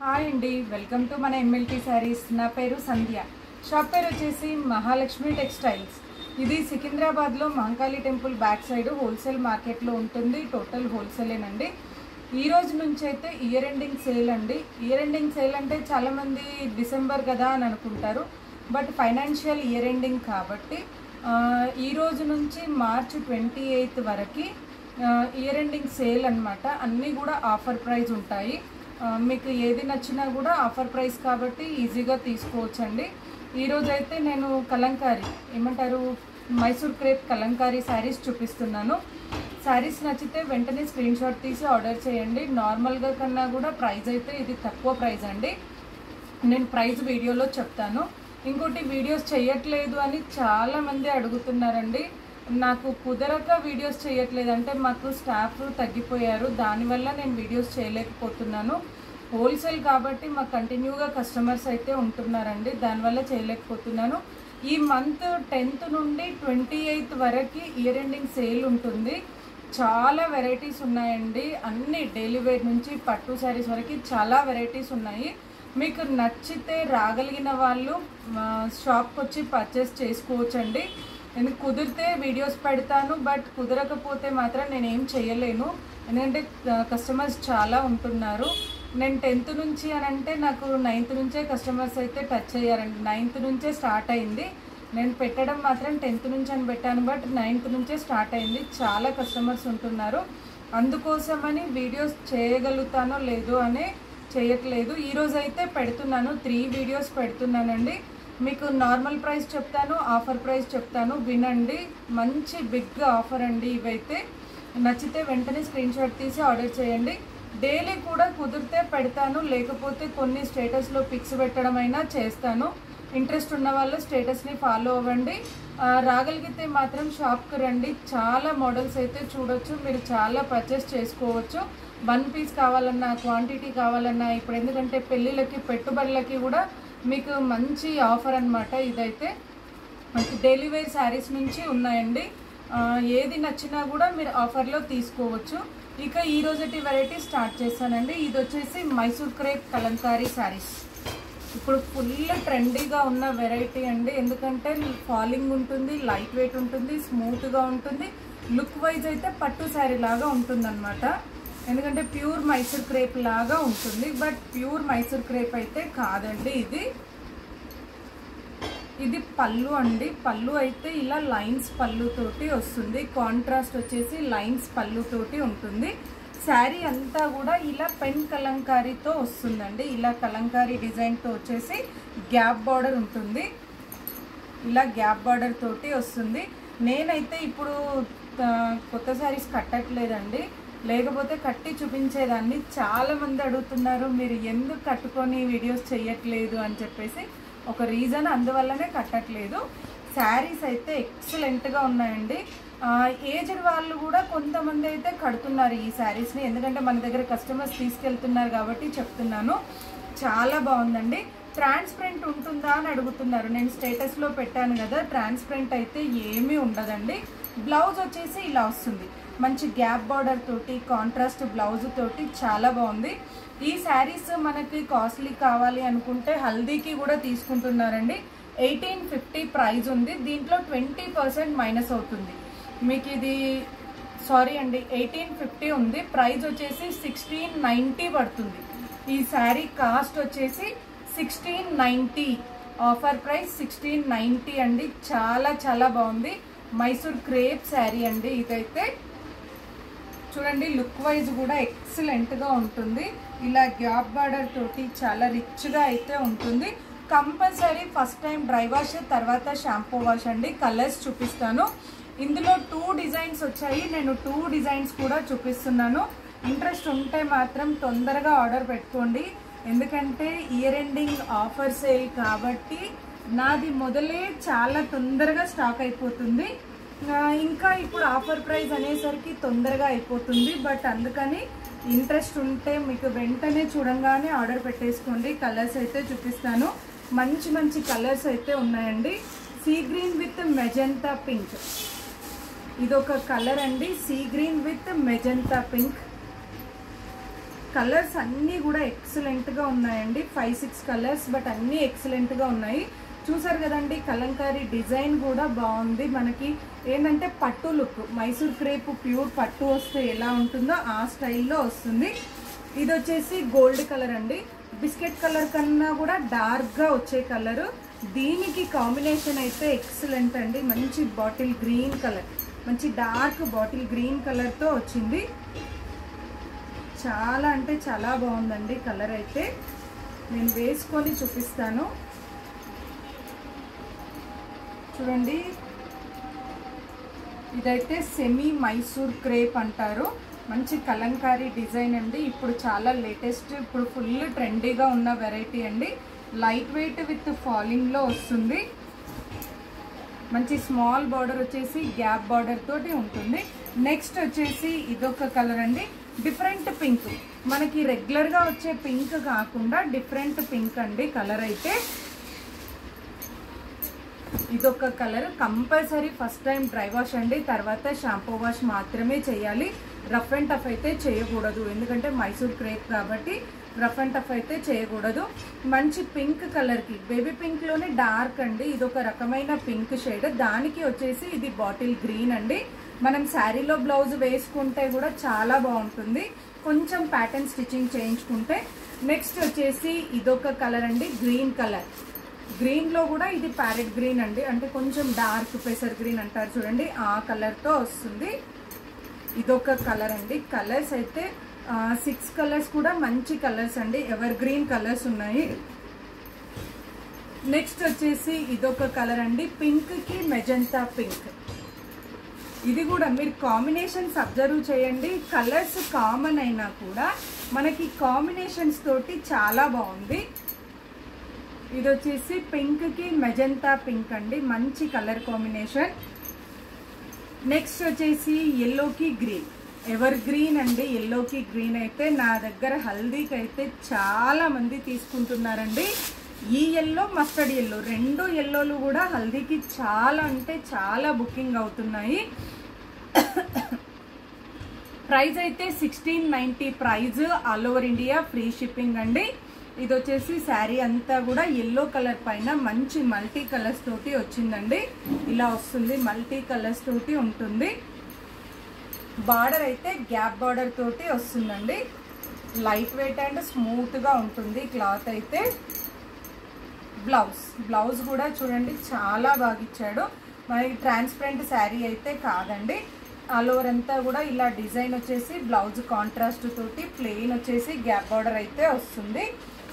Hi అండి, welcome to మన MLT saris. నా పేరు సంధ్య. షాప్ పేరు వచ్చేసి మహాలక్ష్మి టెక్స్టైల్స్. ఇది సికింద్రాబాద్లో Mahankali temple back side wholesale మార్కెట్లో ఉంటుంది. టోటల్ హోల్సేలేనండి. ఈ రోజు నుంచి అయితే ఇయర్ ఎండింగ్ సేల్ అండి. ఇయర్ ఎండింగ్ సేల్ అంటే చాలామంది డిసెంబర్ కదా అని అనుకుంటారు, బట్ ఫైనాన్షియల్ ఇయర్ ఎండింగ్ కాబట్టి ఈ రోజు నుంచి మార్చ్ 28 వరకు ఇయర్ ఎండింగ్ సేల్ అన్నమాట. అన్నీ కూడా ఆఫర్ ప్రైస్ ఉంటాయి. మీకు ఏది నచ్చినా కూడా ఆఫర్ ప్రైస్ కాబట్టి ఈజీగా తీసుకోవచ్చండి. ఈరోజు అయితే నేను కలంకారీ ఏమంటారు మైసూర్ క్రేప్ కలంకారీ శారీస్ చూపిస్తున్నాను. శారీస్ నచ్చితే వెంటనే స్క్రీన్ షాట్ తీసి ఆర్డర్ చేయండి. నార్మల్గా కన్నా కూడా ప్రైస్ అయితే ఇది తక్కువ ప్రైస్ అండి. నేను ప్రైస్ వీడియోలో చెప్తాను. ఇంకోటి వీడియోస్ చేయట్లేదు అని చాలామంది అడుగుతున్నారండి. నాకు కుదరక వీడియోస్ చేయట్లేదు, అంటే మాకు స్టాఫ్ తగ్గిపోయారు, దానివల్ల నేను వీడియోస్ చేయలేకపోతున్నాను. హోల్సేల్ కాబట్టి మాకు కంటిన్యూగా కస్టమర్స్ అయితే ఉంటున్నారండి, దానివల్ల చేయలేకపోతున్నాను. ఈ మంత్ 10th నుండి 28th వరకు ఇయర్ ఎండింగ్ సేల్ ఉంటుంది. చాలా వెరైటీస్ ఉన్నాయండి. అన్ని డైలీ వేర్ నుంచి పట్టు శారీస్ వరకు చాలా వెరైటీస్ ఉన్నాయి. మీకు నచ్చితే రాగలిగిన వాళ్ళు షాప్కి వచ్చి పర్చేస్ చేసుకోవచ్చండి. నేను కుదిరితే వీడియోస్ పెడతాను, బట్ కుదరకపోతే మాత్రం నేనేం చేయలేను, ఎందుకంటే కస్టమర్స్ చాలా ఉంటున్నారు. నేను 10th నుంచి అని అంటే నాకు 9th నుంచే కస్టమర్స్ అయితే టచ్ అయ్యారండి. 9th నుంచే స్టార్ట్ అయింది. నేను పెట్టడం మాత్రం 10th నుంచి అని పెట్టాను, బట్ 9th నుంచే స్టార్ట్ అయింది. చాలా కస్టమర్స్ ఉంటున్నారు, అందుకోసమని వీడియోస్ చేయగలుగుతానో లేదో అనే చేయట్లేదు. ఈరోజు అయితే పెడుతున్నాను, 3 వీడియోస్ పెడుతున్నానండి. మీకు నార్మల్ ప్రైస్ చెప్తాను, ఆఫర్ ప్రైస్ చెప్తాను, వినండి. మంచి బిగ్ ఆఫర్ అండి ఇవైతే. నచ్చితే వెంటనే స్క్రీన్ షాట్ తీసి ఆర్డర్ చేయండి. డైలీ కూడా కుదిరితే పెడతాను, లేకపోతే కొన్ని స్టేటస్లో పిక్స్ పెట్టడం అయినా చేస్తాను. ఇంట్రెస్ట్ ఉన్న వాళ్ళు స్టేటస్ని ఫాలో అవ్వండి. రాగలిగితే మాత్రం షాప్కి రండి. చాలా మోడల్స్ అయితే చూడొచ్చు, మీరు చాలా పర్చేస్ చేసుకోవచ్చు. 1 పీస్ కావాలన్నా, క్వాంటిటీ కావాలన్నా, ఇప్పుడు ఎందుకంటే పెళ్ళిళ్ళకి పెట్టుబడులకి కూడా మీకు మంచి ఆఫర్ అన్నమాట. ఇదైతే డైలీ వేర్ శారీస్ నుంచి ఉన్నాయండి. ఏది నచ్చినా కూడా మీరు ఆఫర్లో తీసుకోవచ్చు. ఇక ఈ రోజటి వెరైటీ స్టార్ట్ చేస్తానండి. ఇది వచ్చేసి మైసూర్ క్రేప్ కలంకారీ శారీస్. ఇప్పుడు ఫుల్ ట్రెండీగా ఉన్న వెరైటీ అండి, ఎందుకంటే ఫాలింగ్ ఉంటుంది, లైట్ వెయిట్ ఉంటుంది, స్మూత్గా ఉంటుంది. లుక్ వైజ్ అయితే పట్టు శారీ లాగా ఉంటుందన్నమాట. ఎందుకంటే ప్యూర్ మైసూర్ క్రేప్ లాగా ఉంటుంది, బట్ ప్యూర్ మైసూర్ క్రేప్ అయితే కాదండి. ఇది పళ్ళు అండి. పళ్ళు అయితే ఇలా లైన్స్ పళ్ళుతోటి వస్తుంది. కాంట్రాస్ట్ వచ్చేసి లైన్స్ పళ్ళుతోటి ఉంటుంది. శారీ అంతా కూడా ఇలా పెన్ కలంకారీతో వస్తుందండి. ఇలా కలంకారీ డిజైన్తో వచ్చేసి గ్యాప్ బార్డర్ ఉంటుంది. ఇలా గ్యాప్ బార్డర్ తోటి వస్తుంది. నేనైతే ఇప్పుడు కొత్త శారీస్ కట్టట్లేదండి, లేకపోతే కట్టి చూపించేదాన్ని. చాలామంది అడుగుతున్నారు మీరు ఎందుకు కట్టుకొని వీడియోస్ చేయట్లేదు అని చెప్పేసి. ఒక రీజన్, అందువల్లనే కట్టట్లేదు. శారీస్ అయితే ఎక్సలెంట్గా ఉన్నాయండి. ఏజ్డ్ వాళ్ళు కూడా కొంతమంది అయితే కడుతున్నారు ఈ శారీస్ని, ఎందుకంటే మన దగ్గర కస్టమర్స్ తీసుకెళ్తున్నారు కాబట్టి చెప్తున్నాను. చాలా బాగుందండి. ట్రాన్స్పరెంట్ ఉంటుందా అని అడుగుతున్నారు. నేను స్టేటస్లో పెట్టాను కదా, ట్రాన్స్పరెంట్ అయితే ఏమీ ఉండదండి. బ్లౌజ్ వచ్చేసి ఇలా వస్తుంది, మంచి గ్యాప్ బార్డర్ తోటి, కాంట్రాస్ట్ బ్లౌజ్ తోటి చాలా బాగుంది. ఈ శారీస్ మనకి కాస్ట్లీ కావాలి అనుకుంటే హల్దీకి కూడా తీసుకుంటున్నారండి. 1850 ప్రైస్ ఉంది. దీంట్లో 20% మైనస్ అవుతుంది. మీకు ఇది సారీ అండి 1850 ఉంది. ప్రైస్ వచ్చేసి 1690 పడుతుంది. ఈ శారీ కాస్ట్ వచ్చేసి 1690, ఆఫర్ ప్రైస్ 1690 అండి. చాలా చాలా బాగుంది. మైసూర్ క్రేప్ శారీ అండి ఇదైతే. చూడండి, లుక్ వైజ్ కూడా ఎక్సలెంట్గా ఉంటుంది. ఇలా గ్యాప్ బార్డర్ తోటి చాలా రిచ్గా అయితే ఉంటుంది. Compulsory first time dry wash, తర్వాత షాంపూ వాష్ అండి. కలర్స్ చూపిస్తాను. ఇందులో 2 డిజైన్స్ వచ్చాయి, నేను 2 డిజైన్స్ కూడా చూపిస్తున్నాను. ఇంట్రెస్ట్ ఉంటే మాత్రం తొందరగా ఆర్డర్ పెట్టుకోండి, ఎందుకంటే ఇయర్ ఎండింగ్ ఆఫర్ సేల్ కాబట్టి నాది మొదలే చాలా తొందరగా స్టాక్ అయిపోతుంది. ఇంకా ఇప్పుడు ఆఫర్ ప్రైస్ అనేసరికి తొందరగా అయిపోతుంది, బట్ అందుకని ఇంట్రెస్ట్ ఉంటే మీకు వెంటనే చూడంగానే ఆర్డర్ పెట్టేసుకోండి. కలర్స్ అయితే చూపిస్తాను. మంచి మంచి కలర్స్ అయితే ఉన్నాయండి. Sea green with magenta pink, ఇదొక కలర్ అండి. Sea green with magenta pink. Colours అన్నీ కూడా ఎక్సలెంట్గా ఉన్నాయండి. 5-6 కలర్స్, బట్ అన్నీ ఎక్సలెంట్గా ఉన్నాయి. చూసారు కదండి, కలంకారీ డిజైన్ కూడా బాగుంది. మనకి ఏంటంటే పట్టు లుక్, మైసూర్ క్రేప్ ప్యూర్ పట్టు వస్తే ఎలా ఉంటుందో ఆ స్టైల్లో వస్తుంది. ఇది వచ్చేసి గోల్డ్ కలర్ అండి. బిస్కెట్ కలర్ కన్నా కూడా డార్క్గా వచ్చే కలరు. దీనికి కాంబినేషన్ అయితే ఎక్సలెంట్ అండి. మంచి బాటిల్ గ్రీన్ కలర్, మంచి డార్క్ బాటిల్ గ్రీన్ కలర్తో వచ్చింది. చాలా అంటే చాలా బాగుందండి కలర్ అయితే. నేను వేసుకొని చూపిస్తాను చూడండి. ఇదైతే సెమీ మైసూర్ క్రేప్ అంటారు. మంచి కలంకారీ డిజైన్ అండి. ఇప్పుడు చాలా లేటెస్ట్, ఇప్పుడు ఫుల్ ట్రెండీగా ఉన్న వెరైటీ అండి. లైట్ వెయిట్ విత్ ఫాలింగ్లో వస్తుంది. మంచి స్మాల్ బార్డర్ వచ్చేసి గ్యాప్ బార్డర్ తోటి ఉంటుంది. నెక్స్ట్ వచ్చేసి ఇదొక కలర్ అండి, డిఫరెంట్ పింక్. మనకి రెగ్యులర్గా వచ్చే పింక్ కాకుండా డిఫరెంట్ పింక్ అండి కలర్ అయితే. ఇదొక colour. Compulsory first time dry wash అండి, తర్వాత షాంపూ వాష్ మాత్రమే చేయాలి. రఫ్ అండ్ టఫ్ అయితే చేయకూడదు, ఎందుకంటే మైసూర్ క్రేప్ కాబట్టి రఫ్ అండ్ టఫ్ అయితే చేయకూడదు. మంచి పింక్ కలర్కి, బేబీ పింక్లోనే డార్క్ అండి, ఇదొక రకమైన పింక్ షేడ్. దానికి వచ్చేసి ఇది బాటిల్ గ్రీన్ అండి. మనం శారీలో బ్లౌజ్ వేసుకుంటే కూడా చాలా బాగుంటుంది, కొంచెం ప్యాటర్న్ స్టిచ్చింగ్ చేయించుకుంటే. నెక్స్ట్ వచ్చేసి ఇదొక కలర్ అండి, గ్రీన్ కలర్. గ్రీన్లో కూడా ఇది ప్యారెట్ గ్రీన్ అండి, అంటే కొంచెం డార్క్ పెసర్ గ్రీన్ అంటారు చూడండి, ఆ కలర్తో వస్తుంది. ఇదొక కలర్ అండి. కలర్స్ అయితే 6 కలర్స్ కూడా మంచి కలర్స్ అండి, ఎవర్ గ్రీన్ కలర్స్ ఉన్నాయి. నెక్స్ట్ వచ్చేసి ఇదొక కలర్ అండి, పింక్కి మెజంతా పింక్. ఇది కూడా మీరు కాంబినేషన్స్ అబ్జర్వ్ చేయండి. కలర్స్ కామన్ అయినా కూడా మనకి కాంబినేషన్స్ తోటి చాలా బాగుంది. ఇది వచ్చేసి పింక్కి మెజంతా పింక్ అండి, మంచి కలర్ కాంబినేషన్. నెక్స్ట్ వచ్చేసి ఎల్లోకి గ్రీన్, ఎవర్ గ్రీన్ అండి. ఎల్లోకి గ్రీన్ అయితే నా దగ్గర హల్దీకి అయితే చాలా మంది తీసుకుంటున్నారండి. ఈ ఎల్లో, మస్టర్డ్ ఎల్లో, రెండు ఎల్లోలు కూడా హల్దీకి చాలా అంటే చాలా బుకింగ్ అవుతున్నాయి. ప్రైస్ అయితే 1690 price, all over India free shipping అండి. ఇది వచ్చేసి శారీ అంతా కూడా ఎల్లో కలర్ పైన మంచి మల్టీ కలర్స్ తోటి వచ్చిందండి. ఇలా వస్తుంది, మల్టీ కలర్స్ తోటి ఉంటుంది. బార్డర్ అయితే గ్యాప్ బార్డర్ తోటి వస్తుందండి. లైట్ వెయిట్ అండ్ స్మూత్గా ఉంటుంది క్లాత్ అయితే. బ్లౌజ్ కూడా చూడండి చాలా బాగా ఇచ్చాడు. మరి ట్రాన్స్పరెంట్ శారీ అయితే కాదండి. ఆల్ ఓవర్ అంతా కూడా ఇలా డిజైన్ వచ్చేసి బ్లౌజ్ కాంట్రాస్ట్ తోటి, ప్లెయిన్ వచ్చేసి గ్యాప్ బార్డర్ అయితే వస్తుంది.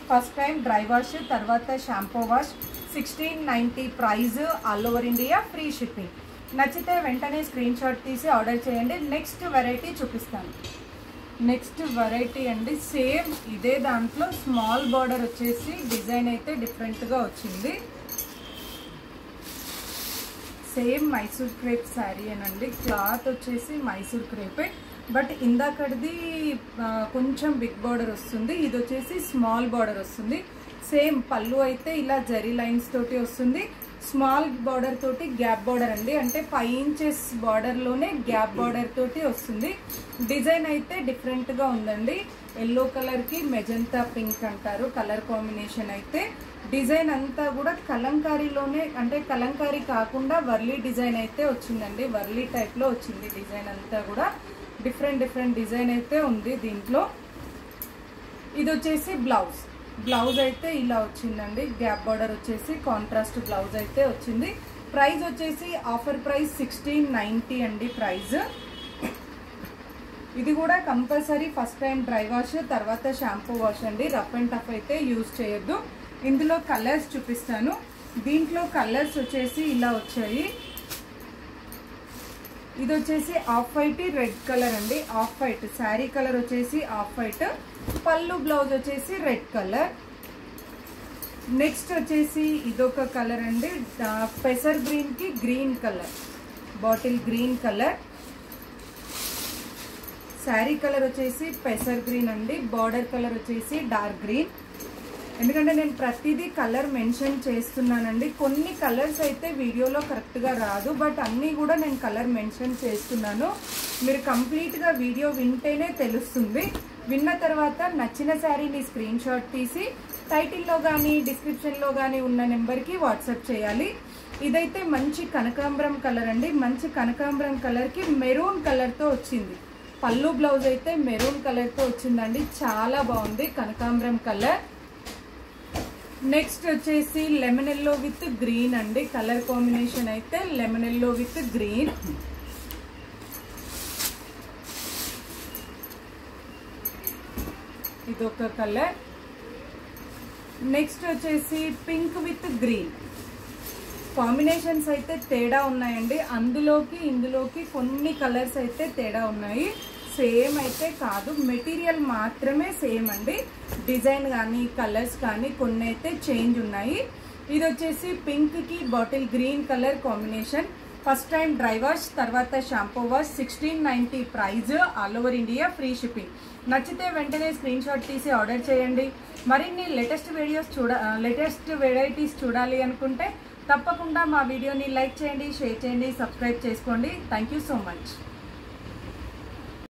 ఫస్ట్ టైం డ్రై వాష్, తర్వాత shampoo wash. 1690 price, all over India free shipping. నచ్చితే వెంటనే స్క్రీన్ షాట్ తీసి ఆర్డర్ చేయండి. నెక్స్ట్ వెరైటీ చూపిస్తాను. నెక్స్ట్ వెరైటీ అండి, సేమ్ ఇదే దాంట్లో స్మాల్ బార్డర్ వచ్చేసి డిజైన్ అయితే డిఫరెంట్గా వచ్చింది. సేమ్ మైసూర్ క్రేప్ శారీ అనండి. క్లాత్ వచ్చేసి మైసూర్ క్రేపే, బట్ ఇందాకటిది కొంచెం బిగ్ బార్డర్ వస్తుంది, ఇది వచ్చేసి స్మాల్ బార్డర్ వస్తుంది. సేమ్ పళ్ళు అయితే ఇలా జరీ లైన్స్ తోటి వస్తుంది. స్మాల్ బార్డర్ తోటి గ్యాప్ బార్డర్ అండి, అంటే 5 ఇంచెస్ బార్డర్లోనే గ్యాప్ బార్డర్ తోటి వస్తుంది. డిజైన్ అయితే డిఫరెంట్గా ఉందండి. ఎల్లో కలర్కి మెజంతా పింక్ అంటారు కలర్ కాంబినేషన్ అయితే. డిజైన్ అంతా కూడా కలంకారీలోనే, అంటే కలంకారీ కాకుండా వర్లీ డిజైన్ అయితే వచ్చిందండి. వర్లీ టైప్లో వచ్చింది డిజైన్ అంతా కూడా. డిఫరెంట్ డిజైన్ అయితే ఉంది దీంట్లో. ఇది వచ్చేసి బ్లౌజ్ అయితే ఇలా వచ్చిందండి. గ్యాప్ బార్డర్ వచ్చేసి కాంట్రాస్ట్ బ్లౌజ్ అయితే వచ్చింది. ప్రైస్ వచ్చేసి ఆఫర్ ప్రైస్ 1690 అండి ప్రైస్. ఇది కూడా compulsory first time dry wash, తర్వాత షాంపూ వాష్ అండి. రఫ్ అండ్ టఫ్ అయితే యూజ్ చేయొద్దు. ఇందులో కలర్స్ చూపిస్తాను. దీంట్లో కలర్స్ వచ్చేసి ఇలా వచ్చాయి. ఇది వచ్చేసి ఆఫ్ వైట్, రెడ్ కలర్ అండి. ఆఫ్ వైట్ శారీ కలర్ వచ్చేసి ఆఫ్ వైట్, పళ్ళు బ్లౌజ్ వచ్చేసి రెడ్ కలర్. నెక్స్ట్ వచ్చేసి ఇదొక కలర్ అండి, పెసర్ గ్రీన్కి green colour, bottle green colour. Sari colour వచ్చేసి పెసర్ గ్రీన్ అండి. బార్డర్ కలర్ వచ్చేసి డార్క్ గ్రీన్. ఎందుకంటే నేను ప్రతిదీ కలర్ మెన్షన్ చేస్తున్నానండి. కొన్ని కలర్స్ అయితే వీడియోలో కరెక్ట్గా రాదు, బట్ అన్నీ కూడా నేను కలర్ మెన్షన్ చేస్తున్నాను. మీరు కంప్లీట్గా వీడియో వింటేనే తెలుస్తుంది. విన్న తర్వాత నచ్చిన శారీని స్క్రీన్ షాట్ తీసి టైటిల్లో కానీ డిస్క్రిప్షన్లో కానీ ఉన్న నెంబర్కి వాట్సాప్ చేయాలి. ఇదైతే మంచి కనకాంబరం కలర్ అండి. మంచి కనకాంబరం కలర్కి మెరూన్ కలర్తో వచ్చింది. పళ్ళు బ్లౌజ్ అయితే మెరూన్ కలర్తో వచ్చిందండి. చాలా బాగుంది కనకాంబరం కలర్. నెక్స్ట్ వచ్చేసి లెమన్ ఎల్లో విత్ గ్రీన్ అండి. కలర్ కాంబినేషన్ అయితే లెమన్ ఎల్లో విత్ గ్రీన్. ఇదొక కలర్. నెక్స్ట్ వచ్చేసి పింక్ విత్ గ్రీన్. కాంబినేషన్స్ అయితే తేడా ఉన్నాయండి. అందులోకి ఇందులోకి కొన్ని కలర్స్ అయితే తేడా ఉన్నాయి. సేమ్ అయితే కాదు, మెటీరియల్ మాత్రమే సేమ్ అండి. డిజైన్ కానీ కలర్స్ కానీ కొన్ని అయితే చేంజ్ ఉన్నాయి. ఇది వచ్చేసి పింక్ కి bottle green colour combination. First time dry wash, తర్వాత shampoo wash. 1690 price. All over India free shipping. నచ్చితే వెంటనే స్క్రీన్ షాట్ తీసి ఆర్డర్ చేయండి. మరిన్ని లేటెస్ట్ వెరైటీస్ చూడాలి అనుకుంటే తప్పకుండా మా వీడియోని లైక్ చేయండి, షేర్ చేయండి, సబ్స్క్రైబ్ చేసుకోండి. Thank you so much.